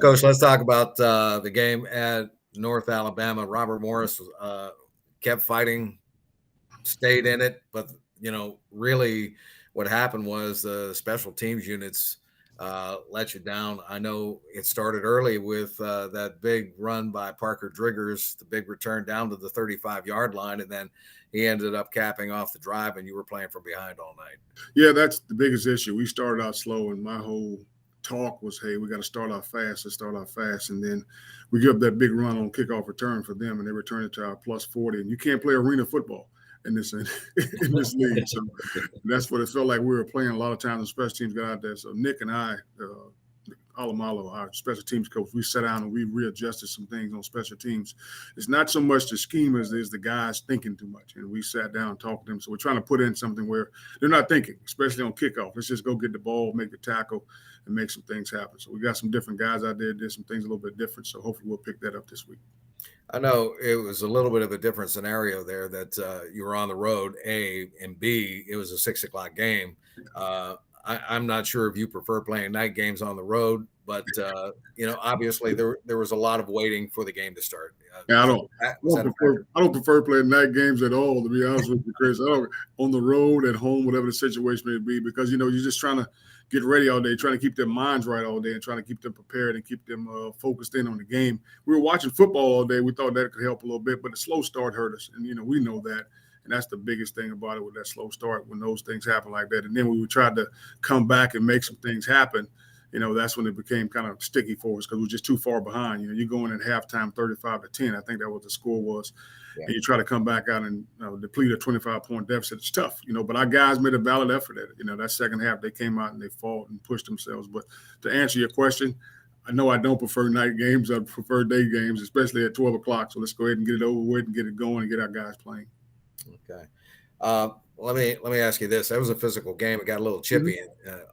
Coach, let's talk about the game at North Alabama. Robert Morris kept fighting, stayed in it, but really, what happened was the special teams units let you down. I know it started early with that big run by Parker Driggers, the big return down to the 35-yard line, and then he ended up capping off the drive, and you were playing from behind all night. Yeah, that's the biggest issue. We started out slow, and my whole talk was, hey, we got to start out fast. Let's start out fast. And then we give up that big run on kickoff return for them, and they return it to our plus 40. And you can't play arena football in this league. So that's what it felt like we were playing a lot of times. The special teams got out there. So Nick and I, Alamalo, our special teams coach, we sat down and we readjusted some things on special teams. It's not so much the scheme as it is the guys thinking too much. And we sat down and talked to them. So we're trying to put in something where they're not thinking, especially on kickoff. Let's just go get the ball, make the tackle, and make some things happen. So we got some different guys out there, did some things a little bit different. So hopefully we'll pick that up this week. I know it was a little bit of a different scenario there that you were on the road, A, and B, it was a 6 o'clock game. I'm not sure if you prefer playing night games on the road, but obviously there was a lot of waiting for the game to start. Yeah, I don't prefer playing night games at all, to be honest with you, Chris. I don't on the road, at home, whatever the situation may be, because you're just trying to get ready all day, trying to keep their minds right all day, and trying to keep them prepared and keep them focused in on the game. We were watching football all day. We thought that could help a little bit, but the slow start hurt us, and we know that. And that's the biggest thing about it with that slow start when those things happen like that. And then when we tried to come back and make some things happen, that's when it became kind of sticky for us because we were just too far behind. You're going at halftime 35-10. I think that was the score was. Yeah. And you try to come back out and deplete a 25-point deficit. It's tough, but our guys made a valid effort at it. That second half, they came out and they fought and pushed themselves. But to answer your question, I know I don't prefer night games. I prefer day games, especially at 12 o'clock. So let's go ahead and get it over with and get it going and get our guys playing. Okay. Let me ask you this. That was a physical game. It got a little chippy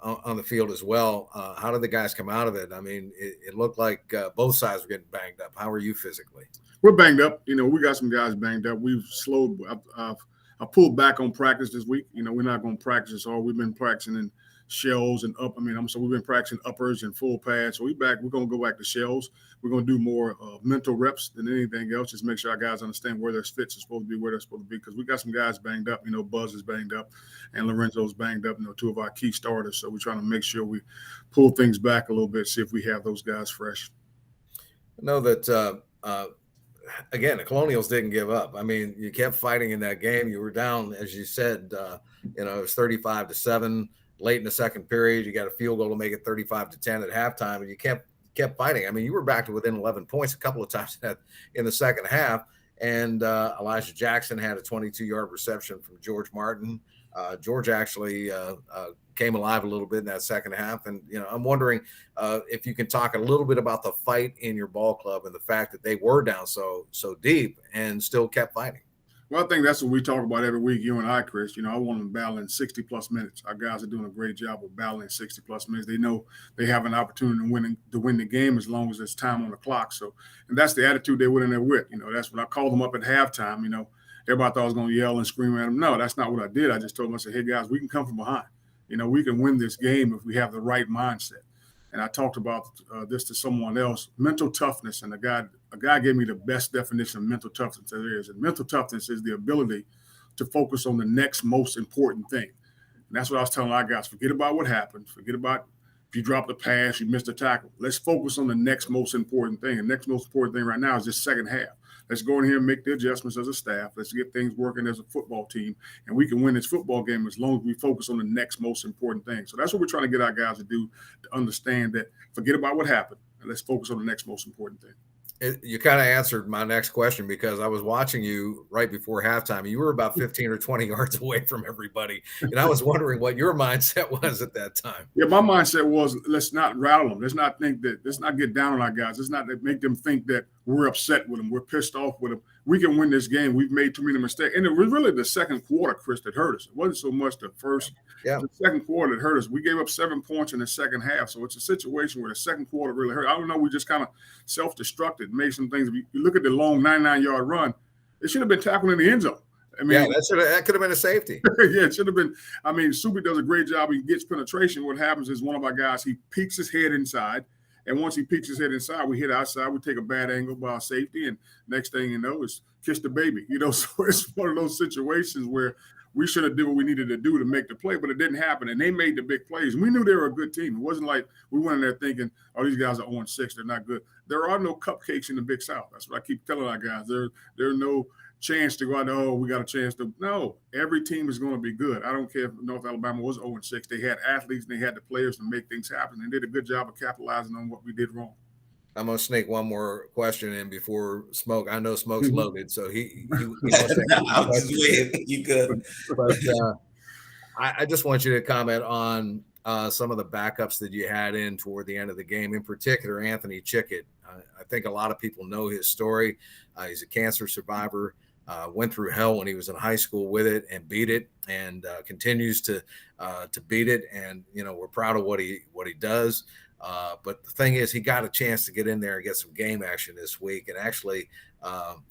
on the field as well. How did the guys come out of it? I mean, it looked like both sides were getting banged up. How are you physically? We're banged up. We got some guys banged up. We've slowed. I pulled back on practice this week. We're not going to practice as hard. We've been practicing in shells and up. So we've been practicing uppers and full pads. So we're going to go back to shells. We're going to do more mental reps than anything else. Just make sure our guys understand where their fits are supposed to be, where they're supposed to be. Because we got some guys banged up. Buzz is banged up and Lorenzo's banged up, two of our key starters. So we're trying to make sure we pull things back a little bit, see if we have those guys fresh. I know that, again, the Colonials didn't give up. I mean, you kept fighting in that game. You were down, as you said, it was 35-7. Late in the second period, you got a field goal to make it 35-10 at halftime, and you kept fighting. I mean, you were back to within 11 points a couple of times in the second half, and Elijah Jackson had a 22-yard reception from George Martin. George actually came alive a little bit in that second half, and I'm wondering if you can talk a little bit about the fight in your ball club and the fact that they were down so deep and still kept fighting. Well, I think that's what we talk about every week, you and I, Chris. I want them battling 60-plus minutes. Our guys are doing a great job of battling 60-plus minutes. They know they have an opportunity to win the game as long as there's time on the clock. So, and that's the attitude they went in there with. That's when I called them up at halftime. Everybody thought I was going to yell and scream at them. No, that's not what I did. I just told them, I said, hey, guys, we can come from behind. We can win this game if we have the right mindset. And I talked about this to someone else, mental toughness. And a guy gave me the best definition of mental toughness there is. And mental toughness is the ability to focus on the next most important thing. And that's what I was telling our guys. Forget about what happened. Forget about if you dropped a pass, you missed a tackle. Let's focus on the next most important thing. And the next most important thing right now is this second half. Let's go in here and make the adjustments as a staff. Let's get things working as a football team. And we can win this football game as long as we focus on the next most important thing. So that's what we're trying to get our guys to do, to understand that forget about what happened and let's focus on the next most important thing. You kind of answered my next question because I was watching you right before halftime. You were about 15 or 20 yards away from everybody. And I was wondering what your mindset was at that time. Yeah, my mindset was let's not rattle them. Let's not get down on our guys. Let's not make them think that we're upset with them. We're pissed off with them. We can win this game. We've made too many mistakes. And it was really the second quarter, Chris, that hurt us. It wasn't so much the first. Yeah. The second quarter that hurt us. We gave up 7 points in the second half. So it's a situation where the second quarter really hurt. I don't know. We just kind of self-destructed, made some things. If you look at the long 99-yard run, it should have been tackled in the end zone. I mean, that could have been a safety. Yeah, it should have been. I mean, Subi does a great job. He gets penetration. What happens is one of our guys, he peeks his head inside, And once he peeks his head inside, we hit outside, we take a bad angle by our safety, and next thing you know is kiss the baby. So it's one of those situations where we should have did what we needed to do to make the play, but it didn't happen. And they made the big plays. We knew they were a good team. It wasn't like we went in there thinking, oh, these guys are 0-6, they're not good. There are no cupcakes in the Big South. That's what I keep telling our guys. There are no chance to go out there, oh, we got a chance to. No, every team is going to be good. I don't care if North Alabama was 0-6. They had athletes and they had the players to make things happen. They did a good job of capitalizing on what we did wrong. I'm gonna sneak one more question in before Smoke. I know Smoke's loaded, so he wants to. I'm just waiting. You good? But I just want you to comment on some of the backups that you had in toward the end of the game. In particular, Anthony Chickett. I think a lot of people know his story. He's a cancer survivor. Went through hell when he was in high school with it and beat it, and continues to beat it. And we're proud of what he does. But the thing is, he got a chance to get in there and get some game action this week, and actually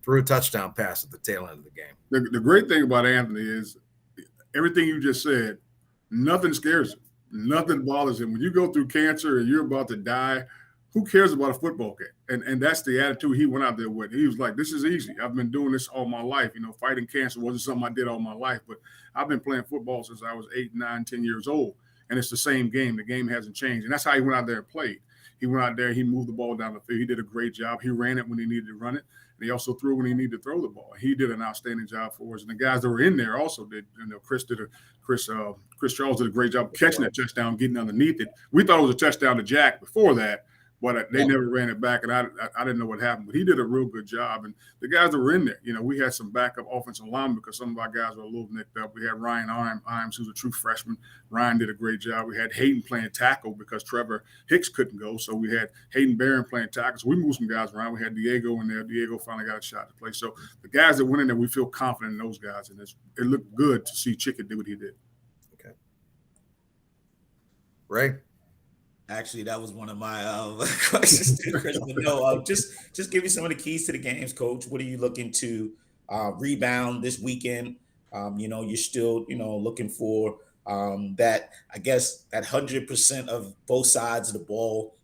threw a touchdown pass at the tail end of the game. The great thing about Anthony is everything you just said. Nothing scares him. Nothing bothers him. When you go through cancer and you're about to die, who cares about a football game? And that's the attitude he went out there with. He was like, this is easy. I've been doing this all my life. Fighting cancer wasn't something I did all my life, but I've been playing football since I was 8, 9, 10 years old. And it's the same game. The game hasn't changed. And that's how he went out there and played. He went out there, he moved the ball down the field. He did a great job. He ran it when he needed to run it. And he also threw when he needed to throw the ball. He did an outstanding job for us. And the guys that were in there also did. Chris Charles did a great job catching that touchdown, getting underneath it. We thought it was a touchdown to Jack before that, but they never ran it back, and I didn't know what happened. But he did a real good job. And the guys that were in there, we had some backup offensive linemen because some of our guys were a little nicked up. We had Ryan Imes, who's a true freshman. Ryan did a great job. We had Hayden playing tackle because Trevor Hicks couldn't go, so we had Hayden Barron playing tackle. So we moved some guys around. We had Diego in there. Diego finally got a shot to play. So the guys that went in there, we feel confident in those guys, and it looked good to see Chickett do what he did. Okay. Ray? Actually, that was one of my questions to Chris. But no, just give me some of the keys to the games, Coach. What are you looking to rebound this weekend? You're still, looking for that, I guess, that 100% of both sides of the ball,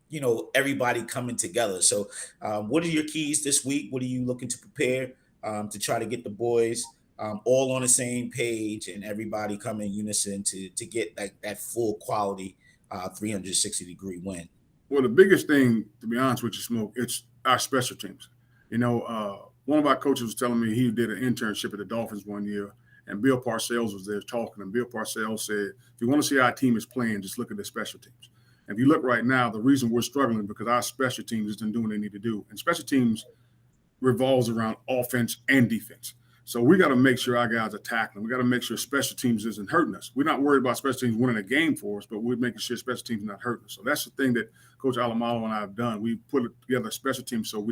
everybody coming together. So what are your keys this week? What are you looking to prepare to try to get the boys all on the same page and everybody come in unison to get that full quality 360-degree win? Well, the biggest thing, to be honest with you, Smoke, it's our special teams. One of our coaches was telling me he did an internship at the Dolphins one year, and Bill Parcells was there talking, and Bill Parcells said, if you want to see how our team is playing, just look at the special teams. And if you look right now, the reason we're struggling because our special teams isn't doing what they need to do. And special teams revolves around offense and defense. So we got to make sure our guys are tackling. We got to make sure special teams isn't hurting us. We're not worried about special teams winning a game for us, but we're making sure special teams are not hurting us. So that's the thing that Coach Alamalo and I have done. We put together a special team so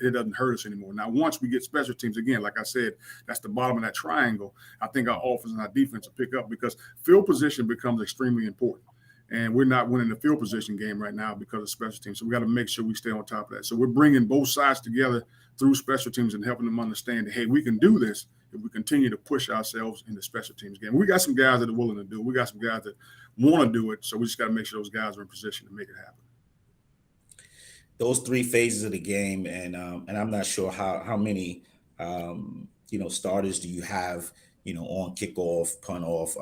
it doesn't hurt us anymore. Now, once we get special teams, again, like I said, that's the bottom of that triangle. I think our offense and our defense will pick up because field position becomes extremely important. And we're not winning the field position game right now because of special teams. So we got to make sure we stay on top of that. So we're bringing both sides together through special teams and helping them understand that, hey, we can do this if we continue to push ourselves in the special teams game. We got some guys that are willing to do it. We got some guys that want to do it. So we just got to make sure those guys are in position to make it happen. Those three phases of the game, and I'm not sure how many starters do you have on kickoff, punt off.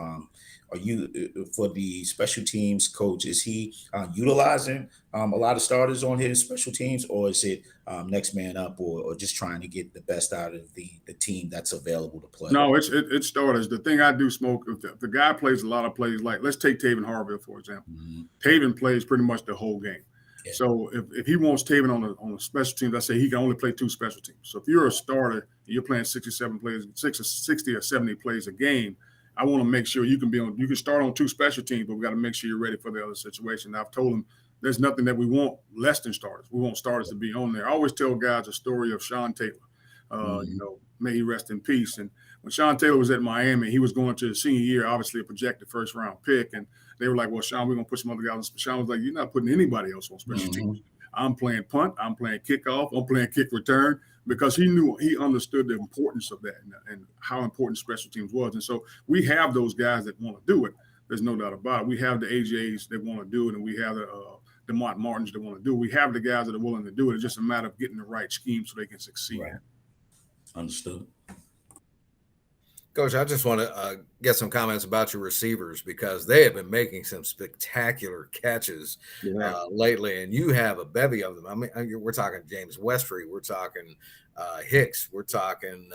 Are you for the special teams coach? Is he utilizing a lot of starters on his special teams, or is it next man up, or just trying to get the best out of the team that's available to play? No, it's starters. The thing I do, Smoke, if the guy plays a lot of plays, like let's take Taven Harville for example. Mm-hmm. Taven plays pretty much the whole game. Yeah. So if he wants Taven on the special teams, I say he can only play 2 special teams. So if you're a starter and you're playing 67 plays, 60 or 70 plays a game, I want to make sure you can start on 2 special teams, but we got to make sure you're ready for the other situation. I've told him there's nothing that we want less than starters. We want starters to be on there. I always tell guys a story of Sean Taylor. May he rest in peace. And when Sean Taylor was at Miami, he was going to his senior year, obviously a projected first-round pick. And they were like, well, Sean, we're going to put some other guys on. Sean was like, you're not putting anybody else on special teams. I'm playing punt. I'm playing kickoff. I'm playing kick return, because he understood the importance of that and how important special teams was. And so we have those guys that want to do it. There's no doubt about it. We have the AJs that want to do it, and we have DeMont Martins that want to do. We have the guys that are willing to do it. It's just a matter of getting the right scheme so they can succeed. Right. Understood. Coach, I just want to get some comments about your receivers because they have been making some spectacular catches lately, and you have a bevy of them. I mean, we're talking James Westry, we're talking Hicks, we're talking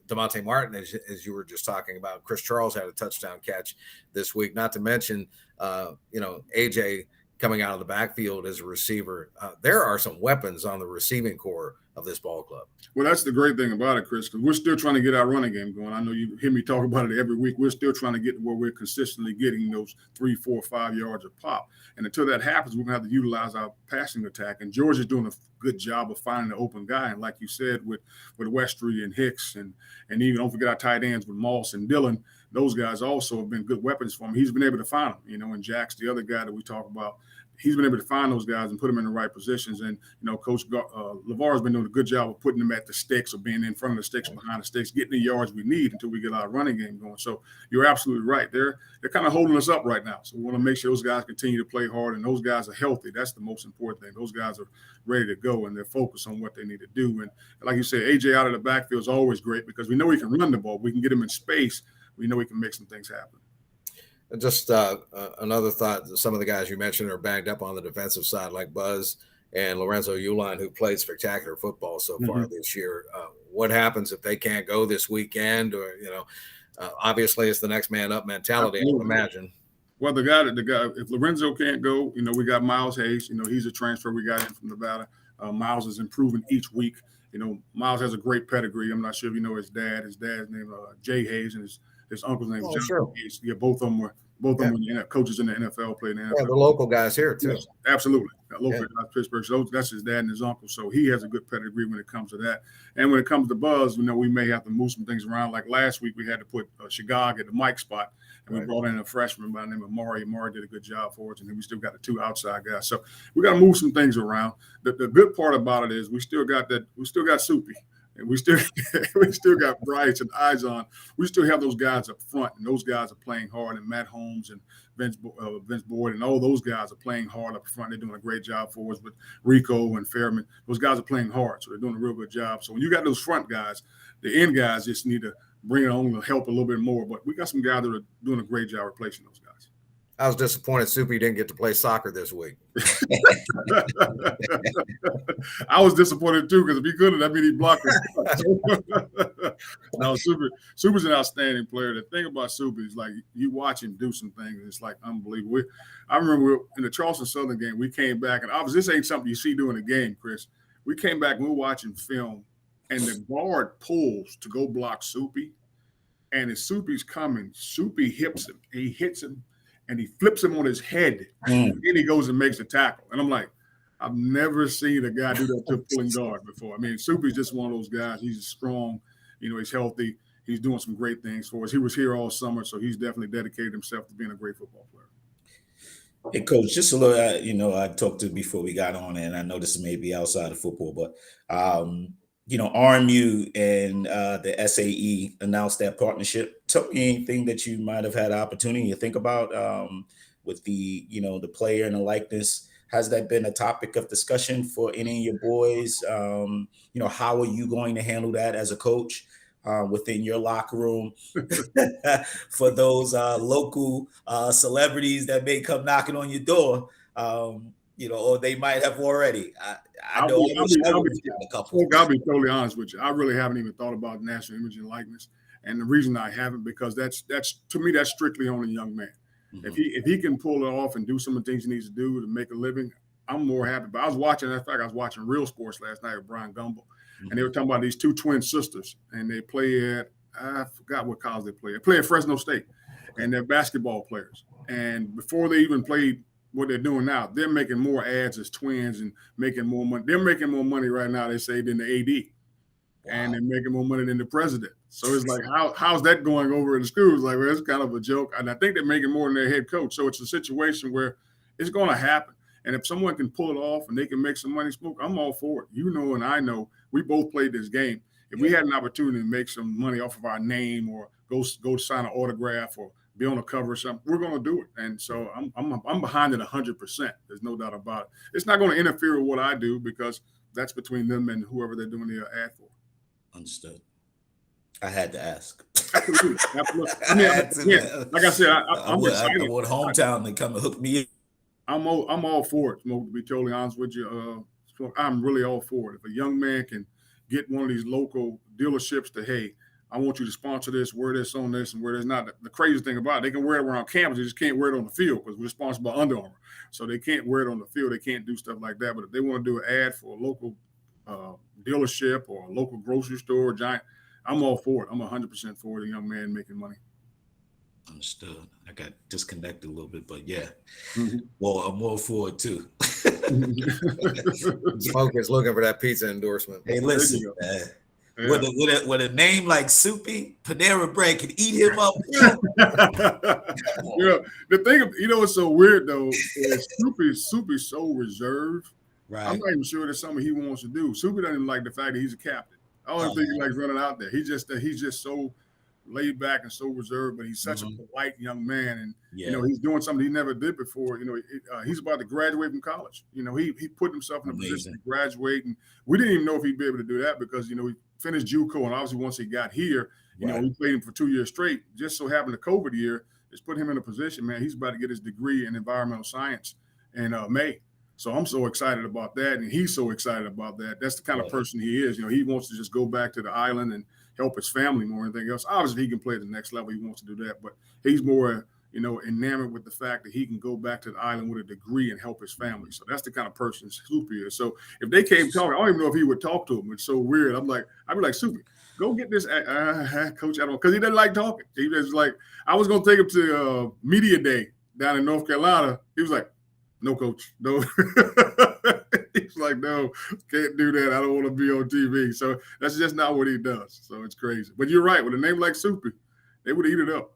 DeMonte Martin, as you were just talking about. Chris Charles had a touchdown catch this week, not to mention, AJ coming out of the backfield as a receiver. There are some weapons on the receiving core of this ball club. Well, that's the great thing about it, Chris, because we're still trying to get our running game going. I know you hear me talk about it every week. We're still trying to get to where we're consistently getting those 3, 4, 5 yards of pop. And until that happens, we're going to have to utilize our passing attack. And George is doing a good job of finding the open guy. And like you said, with Westry and Hicks and even don't forget our tight ends with Moss and Dillon, those guys also have been good weapons for him. He's been able to find them, and Jack's the other guy that we talk about. He's been able to find those guys and put them in the right positions. And, Coach LeVar has been doing a good job of putting them at the sticks or being in front of the sticks, behind the sticks, getting the yards we need until we get our running game going. So you're absolutely right. They're kind of holding us up right now. So we want to make sure those guys continue to play hard and those guys are healthy. That's the most important thing. Those guys are ready to go and they're focused on what they need to do. And like you said, AJ out of the backfield is always great because we know he can run the ball. We can get him in space. We know he can make some things happen. Just another thought, some of the guys you mentioned are banged up on the defensive side, like Buzz and Lorenzo Uline, who played spectacular football so far this year. What happens if they can't go this weekend? Or, obviously it's the next man up mentality, I would imagine. Well, the guy, if Lorenzo can't go, we got Miles Hayes. He's a transfer we got in from Nevada. Miles is improving each week. Miles has a great pedigree. I'm not sure if you know his dad. His dad's name Jay Hayes, and his uncle's name is John Hayes. Yeah, both of them were coaches in the NFL, played in the NFL. Yeah, the local guys here too. Yes, absolutely, local guys, Pittsburgh. So that's his dad and his uncle. So he has a good pedigree when it comes to that. And when it comes to Buzz, we may have to move some things around. Like last week, we had to put Shagag at the Mike spot, and we brought in a freshman by the name of Mari. Mari did a good job for us, and then we still got the 2 outside guys. So we got to move some things around. The good part about it is we still got Soupy. And we still got Bryce and Izon. We still have those guys up front, and those guys are playing hard. And Matt Holmes and Vince Boyd and all those guys are playing hard up front. They're doing a great job for us with Rico and Fairman. Those guys are playing hard, so they're doing a real good job. So when you got those front guys, the end guys just need to bring it on to help a little bit more. But we got some guys that are doing a great job replacing those guys. I was disappointed Soupy didn't get to play soccer this week. I was disappointed too because if he couldn't, that means he blocked it. No, Soupy's an outstanding player. The thing about Soupy is like you watch him do some things, and it's like unbelievable. I remember in the Charleston Southern game, we came back, and obviously this ain't something you see during the game, Chris. We came back and we were watching film, and the guard pulls to go block Soupy, and as Soupy's coming, Soupy hits him. He hits him. And he flips him on his head, and then he goes and makes a tackle. And I'm like, I've never seen a guy do that to a pulling guard before. I mean, Soupy's just one of those guys. He's strong, he's healthy. He's doing some great things for us. He was here all summer, so he's definitely dedicated himself to being a great football player. Hey, Coach, just a little, I talked to before we got on, and I know this may be outside of football, but RMU and the SAE announced that partnership. Tell me anything that you might have had an opportunity to think about with the player and the likeness. Has that been a topic of discussion for any of your boys? How are you going to handle that as a coach within your locker room for those local celebrities that may come knocking on your door? Or they might have already. I'll be totally honest with you. I really haven't even thought about national image and likeness, and the reason I haven't because that's to me that's strictly on a young man. Mm-hmm. If he can pull it off and do some of the things he needs to do to make a living, I'm more happy. But I was watching Real Sports last night with Brian Gumbel, and they were talking about these 2 twin sisters, and they play at I forgot what college they play. They play at Fresno State, and they're basketball players. And before they even played what they're doing now, they're making more ads as twins and making more money. They're making more money right now, they say, than the AD. Wow. And they're making more money than the president. So it's like, how's that going over in the schools? Like, well, it's kind of a joke. And I think they're making more than their head coach. So it's a situation where it's going to happen. And if someone can pull it off and they can make some money, Smoke, I'm all for it. And I know we both played this game. If we had an opportunity to make some money off of our name or go sign an autograph or be on a cover or something, we're going to do it. And so I'm behind it 100%. There's no doubt about it. It's not going to interfere with what I do because that's between them and whoever they're doing the ad for. Understood. I had to ask. Absolutely. I mean, like I said, I'm excited. I want hometown to come and hook me in. I'm all for it, Smoke, to be totally honest with you. I'm really all for it. If a young man can get one of these local dealerships to, hey, I want you to sponsor this, wear this on this, and wear this. Not the crazy thing about it, they can wear it around campus. They just can't wear it on the field because we're sponsored by Under Armour. So they can't wear it on the field. They can't do stuff like that. But if they want to do an ad for a local dealership or a local grocery store, giant, I'm all for it. I'm 100% for it, a young man making money. Understood. I got disconnected a little bit, but yeah. Mm-hmm. Well, I'm all for it too. Smoke is looking for that pizza endorsement. Hey, listen, yeah. With a name like Soupy, Panera Bread can eat him up. The thing, what's so weird though is Soupy's so reserved. Right. I'm not even sure that's something he wants to do. Soupy doesn't even like the fact that he's a captain. I don't think he likes running out there. He's just so laid back and so reserved, but he's such a polite young man, and he's doing something he never did before. He's about to graduate from college. He put himself in a position to graduate, and we didn't even know if he'd be able to do that because he finished JUCO, and obviously once he got here, we played him for 2 years straight. Just so happened the COVID year has put him in a position, man. He's about to get his degree in environmental science in May. So I'm so excited about that, and he's so excited about that. That's the kind of person he is. He wants to just go back to the island and help his family more than anything else. Obviously, he can play at the next level. He wants to do that, but he's more, enamored with the fact that he can go back to the island with a degree and help his family. So that's the kind of person Soupy is. So if they came talking, I don't even know if he would talk to him. It's so weird. I'd be like, Soupy, go get this coach. I don't, because he doesn't like talking. He was like, I was going to take him to media day down in North Carolina. He was like, no, coach, no. He's like, no, can't do that. I don't want to be on TV. So that's just not what he does. So it's crazy. But you're right. With a name like Soupy, they would eat it up.